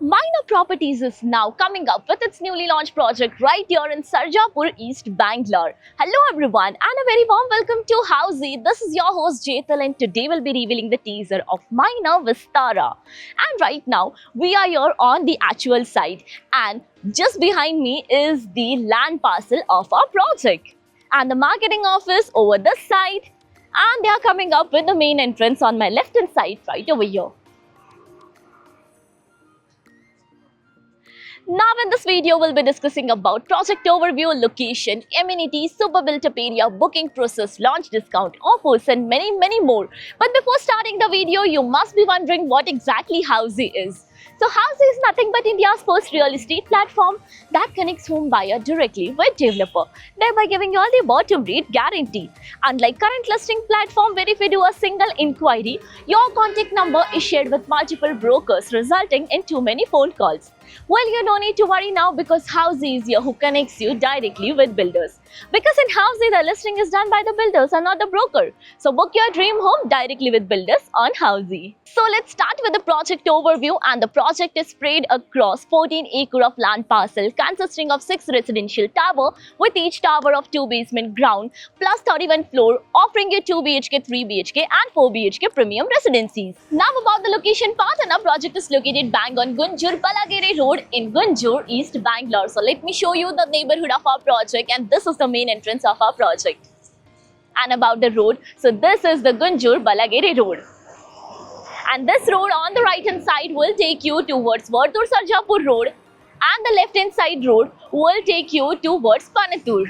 Minor Properties is now coming up with its newly launched project right here in Sarjapur, East Bangalore. Hello everyone and a very warm welcome to Housey. This is your host Jetal and today we'll be revealing the teaser of Minor Vistara. And right now we are here on the actual site and just behind me is the land parcel of our project. And the marketing office over this side, and they are coming up with the main entrance on my left hand side right over here. Now in this video, we'll be discussing about project overview, location, amenities, super built-up area, booking process, launch discount, offers and many more. But before starting the video, you must be wondering what exactly Housey is. So Housey is nothing but India's first real estate platform that connects home buyer directly with developer, thereby giving you all the bottom rate guarantee. Unlike current listing platform where if you do a single inquiry, your contact number is shared with multiple brokers resulting in too many phone calls. Well, you don't need to worry now because Housey is here who connects you directly with builders. Because in Housey, the listing is done by the builders and not the broker. So book your dream home directly with builders on Housey. So let's start with the project overview, and the project is spread across 14 acres of land parcel consisting of 6 residential towers with each tower of 2 basement ground plus 31 floor, offering you 2 BHK, 3 BHK and 4 BHK premium residencies. Now about the location part, and our project is located bang on Gunjur Balagere Road in Gunjur, East Bangalore. So let me show you the neighborhood of our project, and this is the main entrance of our project. And about the road, so this is the Gunjur Balagere Road. And this road on the right hand side will take you towards Vartur Sarjapur Road, and the left hand side road will take you towards Panatur.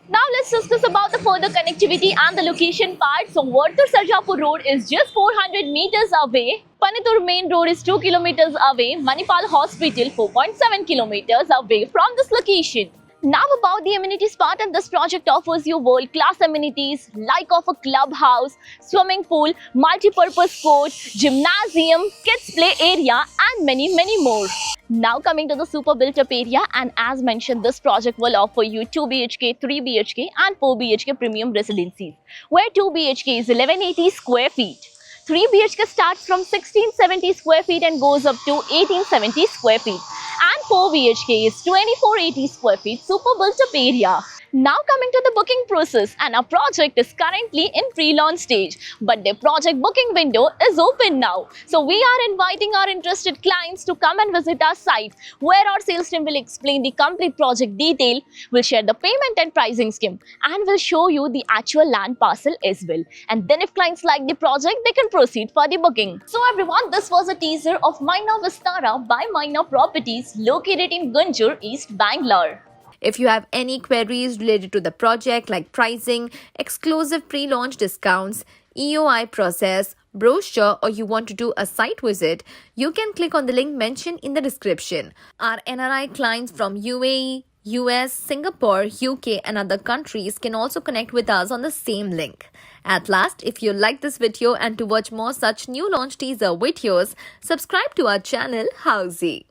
Now let's discuss about the further connectivity and the location part. So Vartur Sarjapur Road is just 400 meters away. Panatur main road is 2 kilometers away. Manipal Hospital 4.7 kilometers away from this location. Now about the amenities part, and this project offers you world-class amenities like of a clubhouse, swimming pool, multi-purpose court, gymnasium, kids play area and many more. Now coming to the super built-up area, and as mentioned, this project will offer you 2 BHK, 3 BHK and 4 BHK premium residencies, where 2 BHK is 1180 square feet. 3 BHK starts from 1670 square feet and goes up to 1870 square feet. And 4 BHK is 2480 square feet super built-up area. Now coming to the booking process, and our project is currently in pre-launch stage, but the project booking window is open now. So we are inviting our interested clients to come and visit our site, where our sales team will explain the complete project detail, will share the payment and pricing scheme, and will show you the actual land parcel as well. And then if clients like the project, they can proceed for the booking. So everyone, this was a teaser of Minor Vistara by Minor Properties located in Gunjur, East Bangalore. If you have any queries related to the project like pricing, exclusive pre-launch discounts, EOI process, brochure, or you want to do a site visit, you can click on the link mentioned in the description. Our NRI clients from UAE, US, Singapore, UK and other countries can also connect with us on the same link. At last, if you like this video and to watch more such new launch teaser videos, subscribe to our channel Housey.